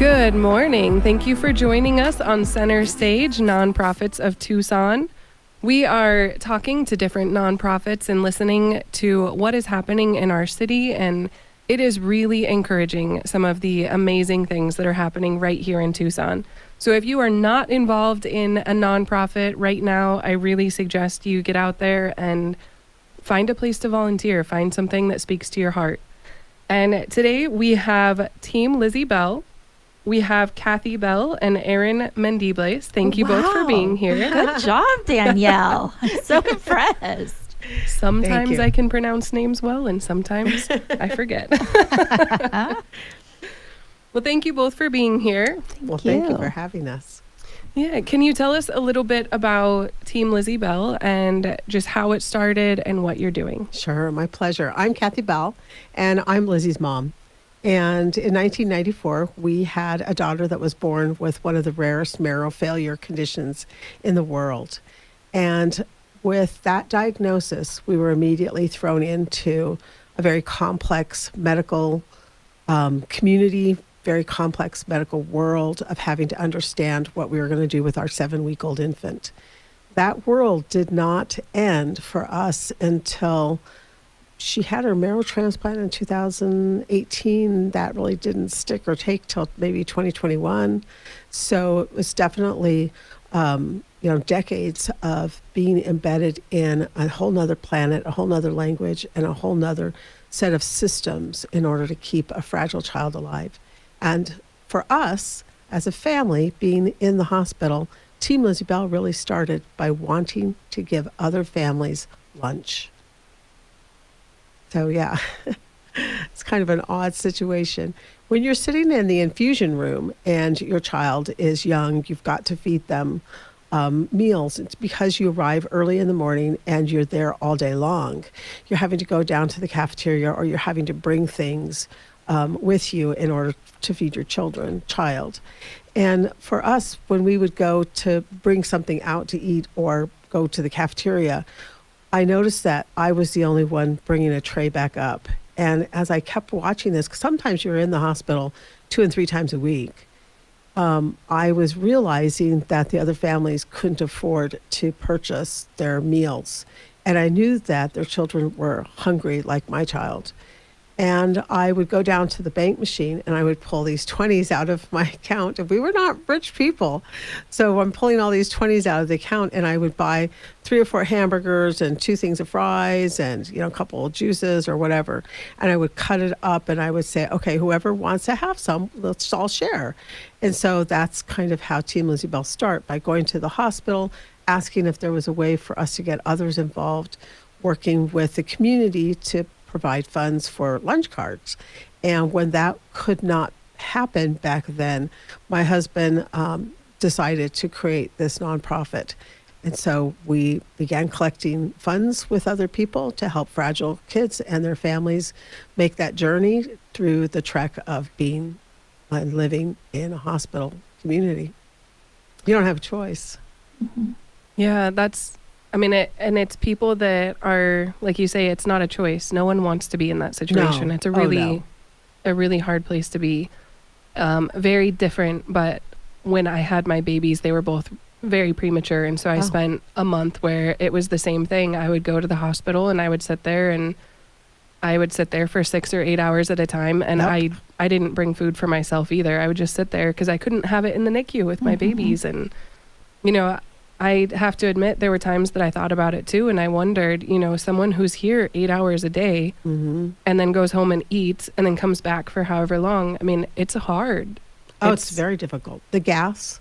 Good morning. Thank you for joining us on Center Stage, Nonprofits of Tucson. We are talking to different nonprofits and listening to what is happening in our city, and it is really encouraging some of the amazing things that are happening right here in Tucson. So if you are not involved in a nonprofit right now, I really suggest you get out there and find a place to volunteer, find something that speaks to your heart. And today we have Team Lizzie Bell. We have Kathy Bell and Erin Mendibles. Thank you both for being here. Good job, Danielle. I'm so impressed. Sometimes I can pronounce names well, and sometimes I forget. Well, thank you both for being here. Thank you for having us. Yeah, can you tell us a little bit about Team Lizzie Bell and just how it started and what you're doing? Sure, my pleasure. I'm Kathy Bell, and I'm Lizzie's mom. And in 1994, we had a daughter that was born with one of the rarest marrow failure conditions in the world. And with that diagnosis, we were immediately thrown into a very complex medical community, very complex medical world of having to understand what we were going to do with our 7-week-old infant. That world did not end for us until she had her marrow transplant in 2018. That really didn't stick or take till maybe 2021. So it was definitely, decades of being embedded in a whole nother planet, a whole nother language, and a whole nother set of systems in order to keep a fragile child alive. And for us, as a family, being in the hospital, Team Lizzie Bell really started by wanting to give other families lunch. So yeah, it's kind of an odd situation. When you're sitting in the infusion room and your child is young, you've got to feed them meals. It's because you arrive early in the morning and you're there all day long. You're having to go down to the cafeteria, or you're having to bring things with you in order to feed your child. And for us, when we would go to bring something out to eat or go to the cafeteria, I noticed that I was the only one bringing a tray back up. And as I kept watching this, 'cause sometimes you're in the hospital 2 and 3 times a week, I was realizing that the other families couldn't afford to purchase their meals. And I knew that their children were hungry like my child. And I would go down to the bank machine and I would pull these 20s out of my account. And we were not rich people. So I'm pulling all these 20s out of the account, and I would buy 3 or 4 hamburgers and 2 things of fries and, a couple of juices or whatever. And I would cut it up and I would say, okay, whoever wants to have some, let's all share. And so that's kind of how Team Lizzie Bell started, by going to the hospital, asking if there was a way for us to get others involved, working with the community to provide funds for lunch carts. And when that could not happen back then, my husband decided to create this nonprofit. And so we began collecting funds with other people to help fragile kids and their families make that journey through the trek of being and living in a hospital community. You don't have a choice. Mm-hmm. Yeah, and it's people that are, like you say, it's not a choice. No one wants to be in that situation. No. It's a really hard place to be. Very different, but when I had my babies, they were both very premature. And so I spent a month where it was the same thing. I would go to the hospital and I would sit there for 6 or 8 hours at a time. And I didn't bring food for myself either. I would just sit there because I couldn't have it in the NICU with my babies. And, I have to admit there were times that I thought about it too. And I wondered, someone who's here 8 hours a day and then goes home and eats and then comes back for however long. I mean, it's hard. It's very difficult. The gas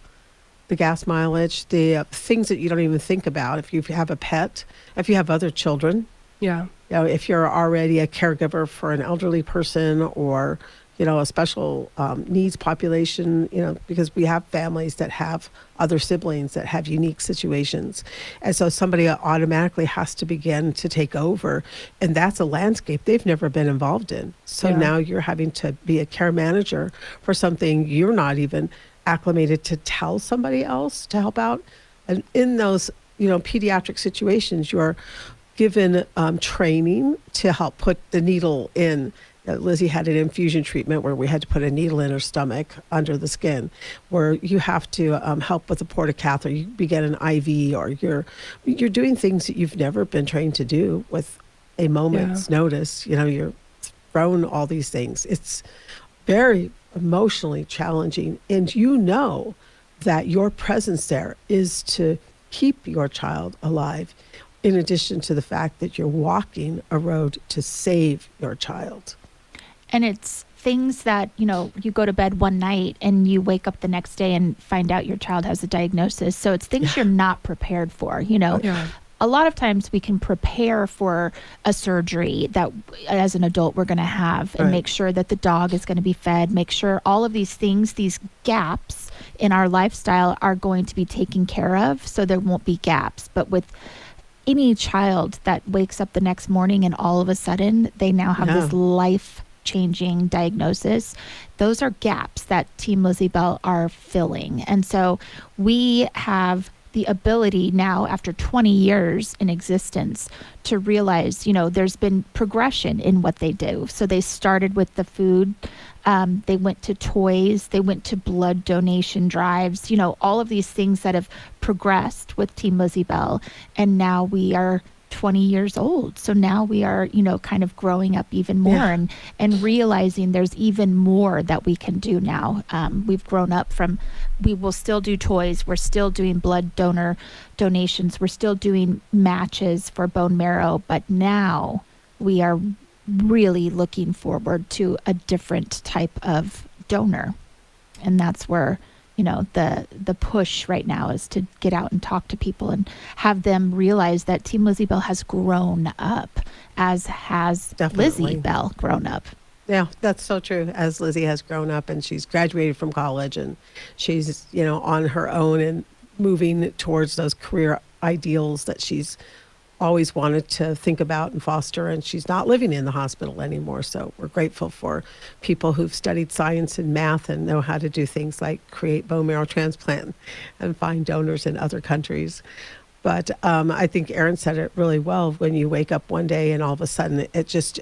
mileage, the things that you don't even think about. If you have a pet, if you have other children. Yeah. If you're already a caregiver for an elderly person or, a special needs population, because we have families that have other siblings that have unique situations. And so somebody automatically has to begin to take over. And that's a landscape they've never been involved in. So now you're having to be a care manager for something you're not even acclimated to tell somebody else to help out. And in those, pediatric situations, you're given training to help put the needle in Lizzie had an infusion treatment where we had to put a needle in her stomach under the skin, where you have to help with a portacatheter. You get an IV, or you're doing things that you've never been trained to do with a moment's notice. You're thrown all these things. It's very emotionally challenging, and that your presence there is to keep your child alive, in addition to the fact that you're walking a road to save your child. And it's things that, you go to bed one night and you wake up the next day and find out your child has a diagnosis. So it's things you're not prepared for, Yeah. A lot of times we can prepare for a surgery that as an adult we're going to have, and make sure that the dog is going to be fed, make sure all of these things, these gaps in our lifestyle are going to be taken care of, so there won't be gaps. But with any child that wakes up the next morning and all of a sudden they now have this life-changing diagnosis, those are gaps that Team Lizzie Bell are filling. And so we have the ability now, after 20 years in existence, to realize, there's been progression in what they do. So they started with the food, they went to toys, they went to blood donation drives, all of these things that have progressed with Team Lizzie Bell. And now we are 20 years old. So now we are, kind of growing up even more and realizing there's even more that we can do now. We've grown up from, we will still do toys. We're still doing blood donor donations. We're still doing matches for bone marrow. But now we are really looking forward to a different type of donor. And that's where the push right now is to get out and talk to people and have them realize that Team Lizzie Bell has grown up, as has Lizzie Bell grown up. Yeah, that's so true. As Lizzie has grown up and she's graduated from college and she's, on her own and moving towards those career ideals that she's always wanted to think about and foster, and she's not living in the hospital anymore. So we're grateful for people who've studied science and math and know how to do things like create bone marrow transplant and find donors in other countries. But I think Erin said it really well. When you wake up one day and all of a sudden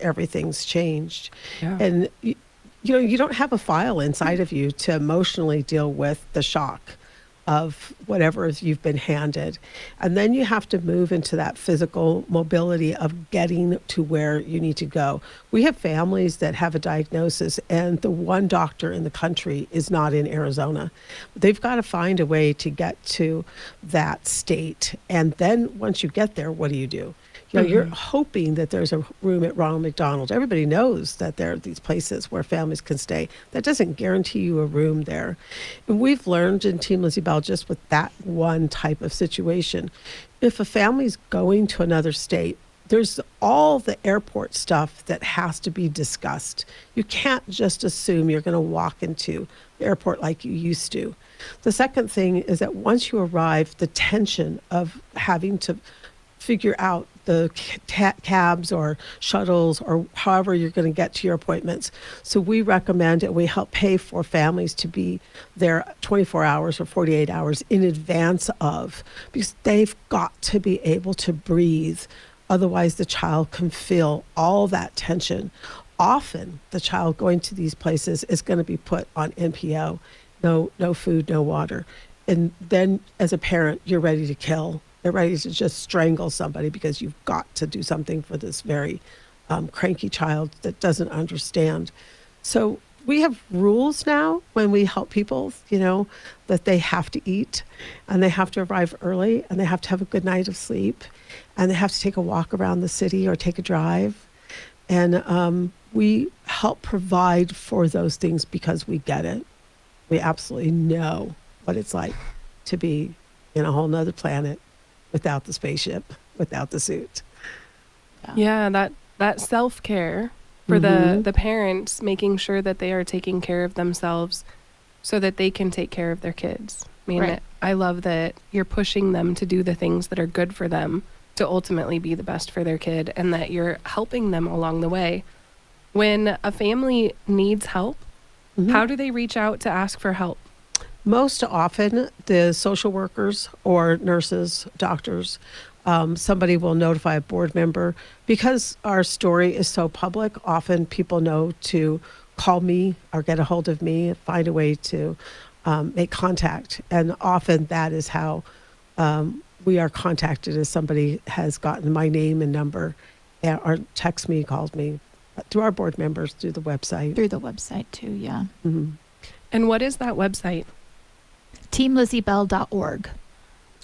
everything's changed. Yeah. And you don't have a file inside of you to emotionally deal with the shock of whatever you've been handed. And then you have to move into that physical mobility of getting to where you need to go. We have families that have a diagnosis and the one doctor in the country is not in Arizona. They've got to find a way to get to that state. And then once you get there, what do? You're hoping that there's a room at Ronald McDonald. Everybody knows that there are these places where families can stay. That doesn't guarantee you a room there. And we've learned in Team Lizzie Bell, just with that one type of situation, if a family's going to another state, there's all the airport stuff that has to be discussed. You can't just assume you're going to walk into the airport like you used to. The second thing is that once you arrive, the tension of having to figure out the cabs or shuttles or however you're going to get to your appointments. So we recommend and we help pay for families to be there 24 hours or 48 hours in advance of, because they've got to be able to breathe. Otherwise, the child can feel all that tension. Often, the child going to these places is going to be put on NPO, no food, no water. And then as a parent, you're ready to kill. They're ready to just strangle somebody because you've got to do something for this very cranky child that doesn't understand. So we have rules now when we help people, that they have to eat and they have to arrive early and they have to have a good night of sleep and they have to take a walk around the city or take a drive. And we help provide for those things because we get it. We absolutely know what it's like to be in a whole nother planet without the spaceship, without the suit. Yeah, that self-care for the parents, making sure that they are taking care of themselves so that they can take care of their kids. I mean, I love that you're pushing them to do the things that are good for them to ultimately be the best for their kid, and that you're helping them along the way. When a family needs help, how do they reach out to ask for help? Most often, the social workers or nurses, doctors Somebody will notify a board member. Because our story is so public, often people know to call me or get a hold of me, find a way to make contact. And often that is how we are contacted, as somebody has gotten my name and number or text me, calls me through our board members, through the website. Through the website too, yeah. Mm-hmm. And what is that website? TeamLizzieBell.org.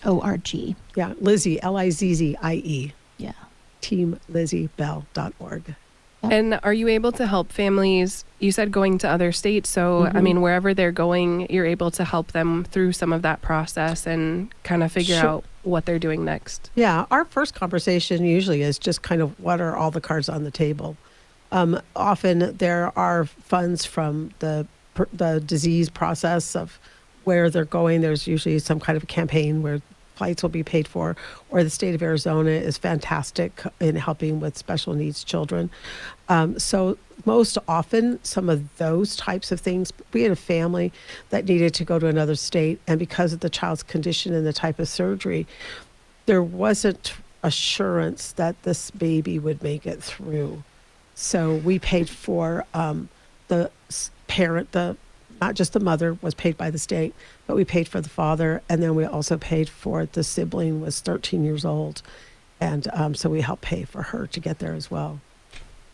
O-R-G. Yeah, Lizzie, Lizzie, Yeah. TeamLizzieBell.org. And are you able to help families? You said going to other states. So, I mean, wherever they're going, you're able to help them through some of that process and kind of figure Sure. out what they're doing next. Yeah, our first conversation usually is just kind of what are all the cards on the table. Often there are funds from the disease process of where they're going. There's usually some kind of a campaign where flights will be paid for, or the state of Arizona is fantastic in helping with special needs children. So most often, some of those types of things, we had a family that needed to go to another state, and because of the child's condition and the type of surgery, there wasn't assurance that this baby would make it through. So we paid for the parent, not just the mother was paid by the state, but we paid for the father. And then we also paid for the sibling was 13 years old. And so we helped pay for her to get there as well.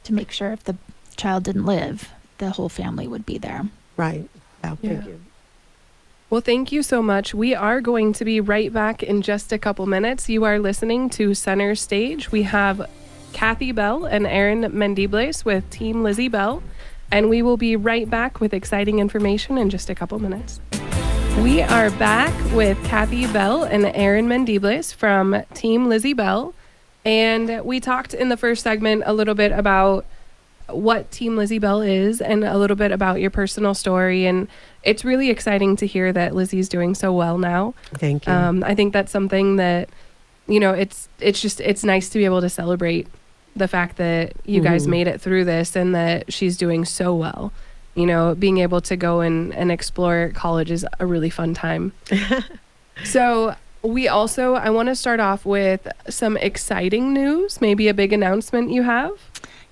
To make sure if the child didn't live, the whole family would be there. Right. Yeah, Yeah. thank you. Well, thank you so much. We are going to be right back in just a couple minutes. You are listening to Center Stage. We have Kathy Bell and Aaron Mendibles with Team Lizzie Bell. And we will be right back with exciting information in just a couple minutes. We are back with Kathy Bell and Aaron Mendibles from Team Lizzie Bell. And we talked in the first segment a little bit about what Team Lizzie Bell is and a little bit about your personal story. And it's really exciting to hear that Lizzie's doing so well now. Thank you. I think that's something that, it's nice to be able to celebrate the fact that you guys made it through this and that she's doing so well. Being able to go and explore college is a really fun time. So I want to start off with some exciting news, maybe a big announcement you have.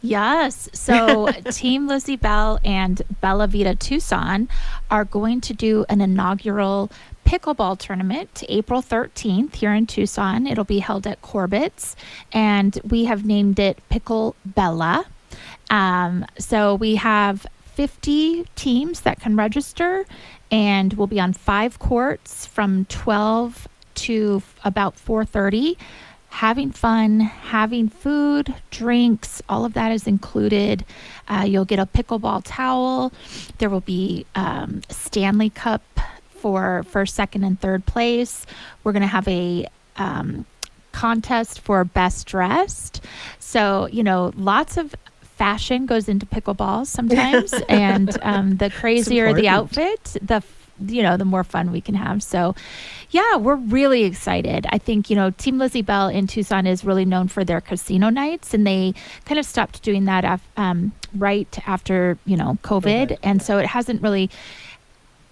Yes. So Team Lizzie Bell and Bella Vita Tucson are going to do an inaugural pickleball tournament April 13th here in Tucson. It'll be held at Corbett's, and we have named it Pickle Bella. So we have 50 teams that can register, and we'll be on 5 courts from 12 to about 4:30. Having fun, having food, drinks, all of that is included. You'll get a pickleball towel. There will be Stanley Cup for first, second, and third place. We're going to have a contest for best dressed. So, lots of fashion goes into pickleball sometimes. And the crazier the outfit, the more fun we can have. So, yeah, we're really excited. I think, Team Lizzie Bell in Tucson is really known for their casino nights, and they kind of stopped doing that right after, COVID. And so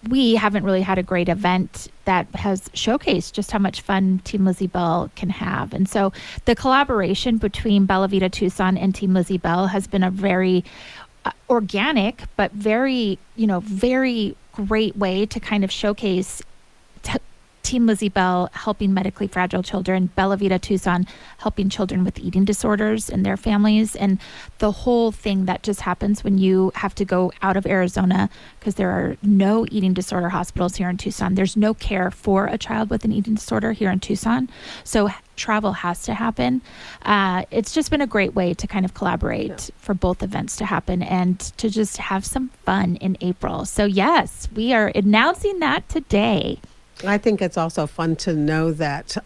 we haven't really had a great event that has showcased just how much fun Team Lizzie Bell can have. And so the collaboration between Bella Vita Tucson and Team Lizzie Bell has been a very organic, but very, very great way to kind of showcase Team Lizzie Bell helping medically fragile children, Bella Vita Tucson helping children with eating disorders and their families, and the whole thing that just happens when you have to go out of Arizona because there are no eating disorder hospitals here in Tucson. There's no care for a child with an eating disorder here in Tucson. So travel has to happen. It's just been a great way to kind of collaborate for both events to happen and to just have some fun in April. So yes, we are announcing that today. I think it's also fun to know that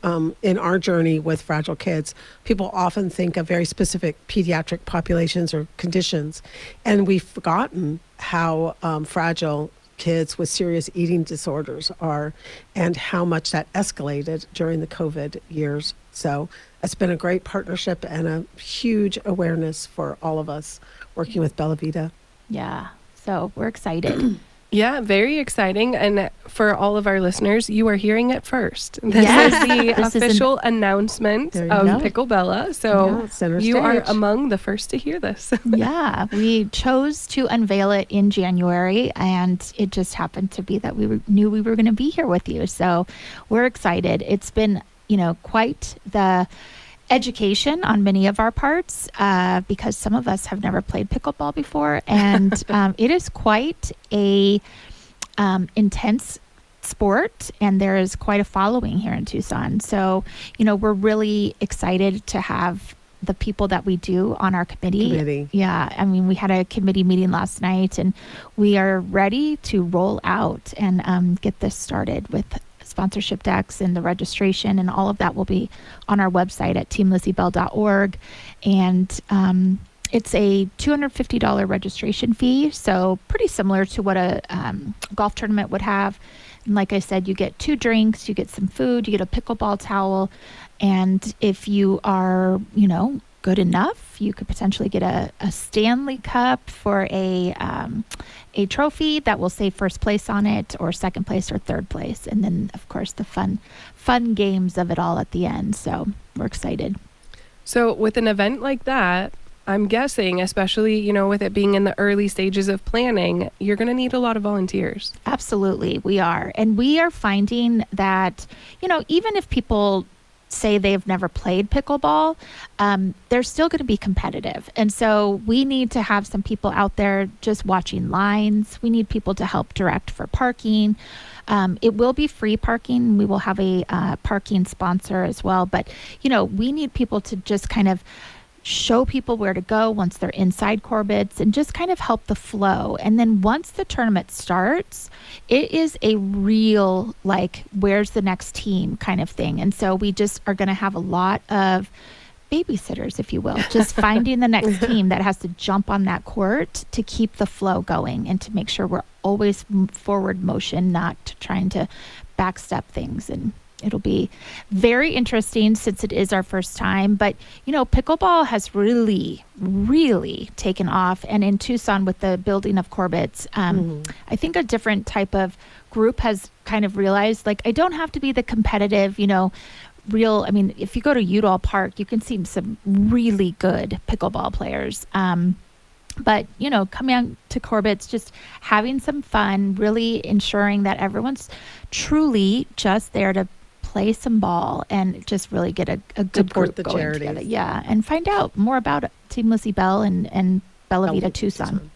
in our journey with fragile kids, people often think of very specific pediatric populations or conditions, and we've forgotten how fragile kids with serious eating disorders are and how much that escalated during the COVID years. So it's been a great partnership and a huge awareness for all of us working with Bella Vita. Yeah, so we're excited. Yeah, very exciting. And for all of our listeners, you are hearing it first. This Yes. is the This is official announcement There you of go. Picklebella. So Yeah, center you are stage. among the first to hear this. Yeah, we chose to unveil it in January, and it just happened to be that knew we were going to be here with you. So we're excited. It's been, quite the education on many of our parts because some of us have never played pickleball before, and it is quite a intense sport, and there is quite a following here in Tucson. So, we're really excited to have the people that we do on our committee. Yeah, I mean, we had a committee meeting last night, and we are ready to roll out and get this started with sponsorship decks and the registration, and all of that will be on our website at teamlizziebell.org. And it's a $250 registration fee, so pretty similar to what a golf tournament would have. And like I said, you get 2 drinks, you get some food, you get a pickleball towel, and if you are, good enough, you could potentially get a Stanley Cup for a trophy that will say first place on it, or second place, or third place, and then of course the fun games of it all at the end. So we're excited. So with an event like that, I'm guessing, especially, with it being in the early stages of planning, you're going to need a lot of volunteers. Absolutely, we are. And we are finding that, even if people say they've never played pickleball, they're still going to be competitive. And so we need to have some people out there just watching lines. We need people to help direct for parking. It will be free parking. We will have a parking sponsor as well. But, we need people to just kind of show people where to go once they're inside Corbett's, and just kind of help the flow. And then once the tournament starts, it is a real, where's the next team kind of thing. And so we just are going to have a lot of babysitters, if you will, just finding the next team that has to jump on that court to keep the flow going and to make sure we're always forward motion, not trying to backstep things. And it'll be very interesting since it is our first time. But, pickleball has really, really taken off. And in Tucson with the building of Corbett's, I think a different type of group has kind of realized, I don't have to be the competitive, if you go to Udall Park, you can see some really good pickleball players. But, coming out to Corbett's, just having some fun, really ensuring that everyone's truly just there to play some ball and just really get a good Support group the going charities. together. Yeah, and find out more about Team Lizzie Bell and Bella Vita Tucson.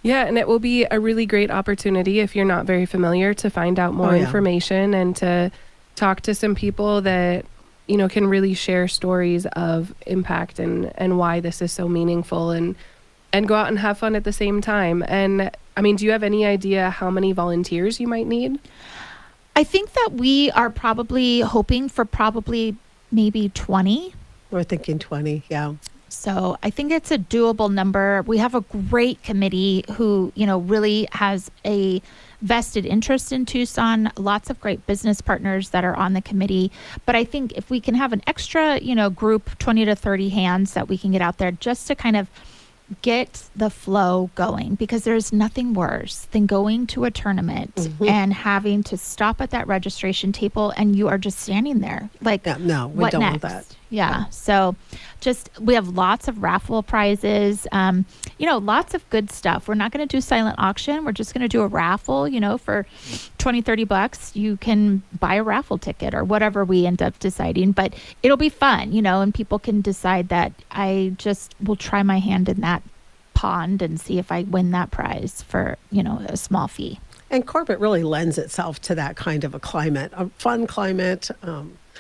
Yeah, and it will be a really great opportunity if you're not very familiar to find out more information and to talk to some people that, can really share stories of impact and why this is so meaningful, and go out and have fun at the same time. And I mean, do you have any idea how many volunteers you might need? I think that we are probably hoping for maybe 20. We're thinking 20, yeah. So I think it's a doable number. We have a great committee who, really has a vested interest in Tucson, lots of great business partners that are on the committee. But I think if we can have an extra, group, 20 to 30 hands that we can get out there just to kind of get the flow going, because there's nothing worse than going to a tournament and having to stop at that registration table and you are just standing there No, we what don't next? want that. Yeah. So we have lots of raffle prizes, lots of good stuff. We're not going to do silent auction. We're just going to do a raffle, for $20-$30. You can buy a raffle ticket or whatever we end up deciding, but it'll be fun, and people can decide that I just will try my hand in that pond and see if I win that prize for, a small fee. And Corbett really lends itself to that kind of a climate, a fun climate,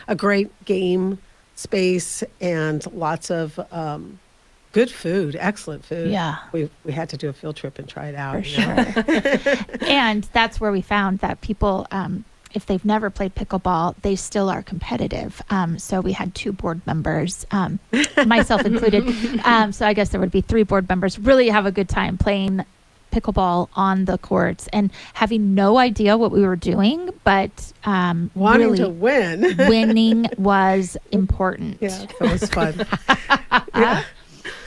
a great game space, and lots of good food, excellent food. Yeah. We had to do a field trip and try it out. For sure. And that's where we found that people, if they've never played pickleball, they still are competitive. So we had 2 board members, myself included. So I guess there would be 3 board members, really have a good time playing pickleball on the courts and having no idea what we were doing, but Wanting really to win. winning was important. Yeah, that was fun. Yeah.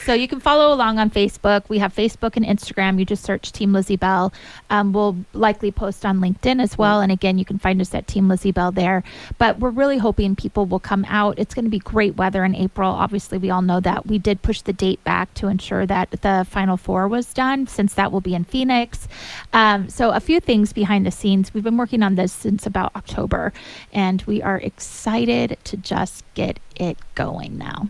So you can follow along on Facebook. We have Facebook and Instagram. You just search Team Lizzie Bell. We'll likely post on LinkedIn as well. And again, you can find us at Team Lizzie Bell there. But we're really hoping people will come out. It's going to be great weather in April. Obviously, we all know that. We did push the date back to ensure that the Final Four was done, since that will be in Phoenix. So a few things behind the scenes. We've been working on this since about October, and we are excited to just get it going now.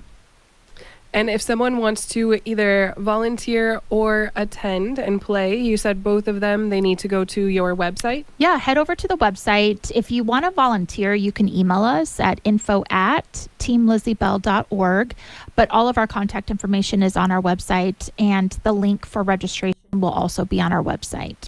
And if someone wants to either volunteer or attend and play, you said both of them, they need to go to your website? Yeah, head over to the website. If you want to volunteer, you can email us at info@teamlizziebell.org. But all of our contact information is on our website, and the link for registration will also be on our website.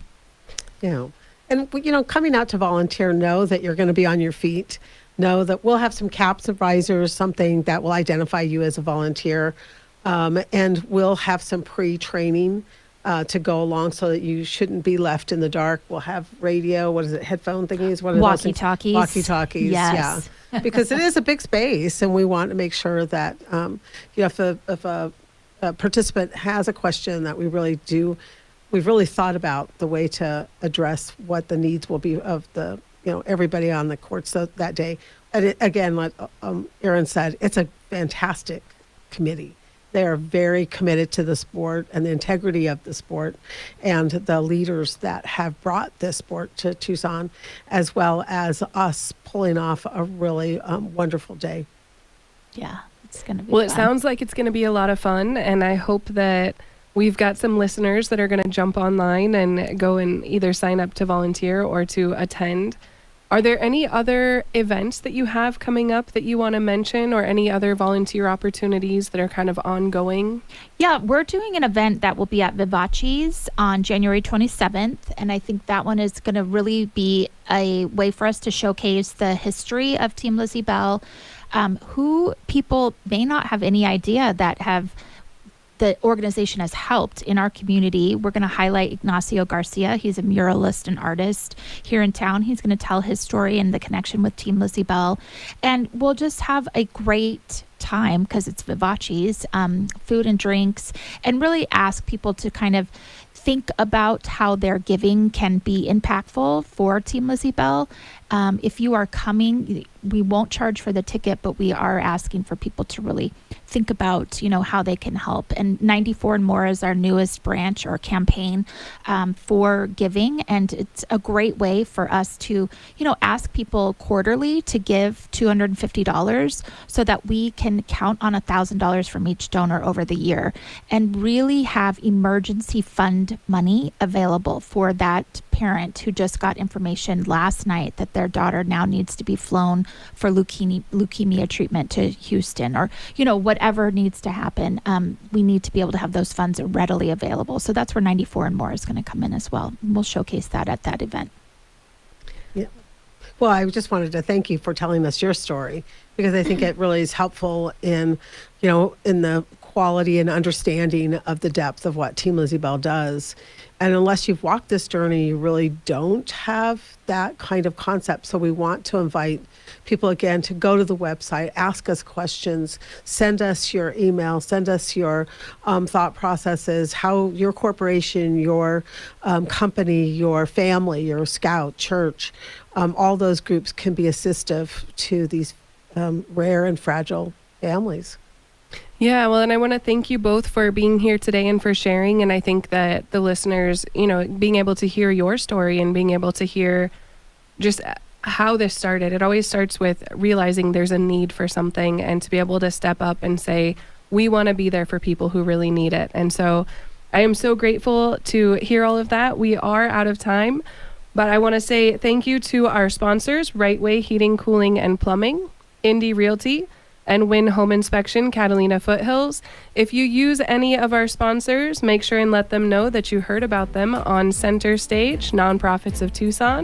Yeah. And, coming out to volunteer, know that you're going to be on your feet. Know that we'll have some caps and risers, something that will identify you as a volunteer. And we'll have some pre-training to go along so that you shouldn't be left in the dark. We'll have radio, headphone thingies? What are those things? Walkie-talkies. Walkie-talkies, Yes. yeah. Because it is a big space, and we want to make sure that, if a participant has a question that we've really thought about the way to address what the needs will be of the everybody on the courts that day. And again, like Erin said, it's a fantastic committee. They are very committed to the sport and the integrity of the sport, and the leaders that have brought this sport to Tucson, as well as us pulling off a really wonderful day. Yeah, it's going to be Well, it fun. sounds like it's going to be a lot of fun, and I hope that we've got some listeners that are going to jump online and go and either sign up to volunteer or to attend. Are there any other events that you have coming up that you want to mention, or any other volunteer opportunities that are kind of ongoing? Yeah, we're doing an event that will be at Vivace's on January 27th. And I think that one is going to really be a way for us to showcase the history of Team Lizzie Bell, who people may not have any idea that the organization has helped in our community. We're going to highlight Ignacio Garcia. He's a muralist and artist here in town. He's going to tell his story and the connection with Team Lizzie Bell. And we'll just have a great time because it's Vivace's, food and drinks, and really ask people to kind of think about how their giving can be impactful for Team Lizzie Bell. If you are coming, we won't charge for the ticket, but we are asking for people to really think about, how they can help. And 94 and More is our newest branch or campaign for giving. And it's a great way for us to, ask people quarterly to give $250 so that we can count on $1,000 from each donor over the year and really have emergency fund money available for that parent who just got information last night that their daughter now needs to be flown for leukemia treatment to Houston, or whatever needs to happen. We need to be able to have those funds readily available. So that's where 94 and More is going to come in as well. We'll showcase that at that event. Yeah. Well, I just wanted to thank you for telling us your story, because I think it really is helpful in the quality and understanding of the depth of what Team Lizzie Bell does. And unless you've walked this journey, you really don't have that kind of concept. So we want to invite people again to go to the website, ask us questions, send us your email, send us your thought processes, how your corporation, your company, your family, your scout, church, all those groups can be assistive to these rare and fragile families. Yeah, well, and I want to thank you both for being here today and for sharing. And I think that the listeners, being able to hear your story and being able to hear just how this started. It always starts with realizing there's a need for something, and to be able to step up and say, we want to be there for people who really need it. And so I am so grateful to hear all of that. We are out of time, but I want to say thank you to our sponsors, Right Way Heating, Cooling, and Plumbing, Indy Realty, and Win Home Inspection, Catalina Foothills. If you use any of our sponsors, make sure and let them know that you heard about them on Center Stage, Nonprofits of Tucson.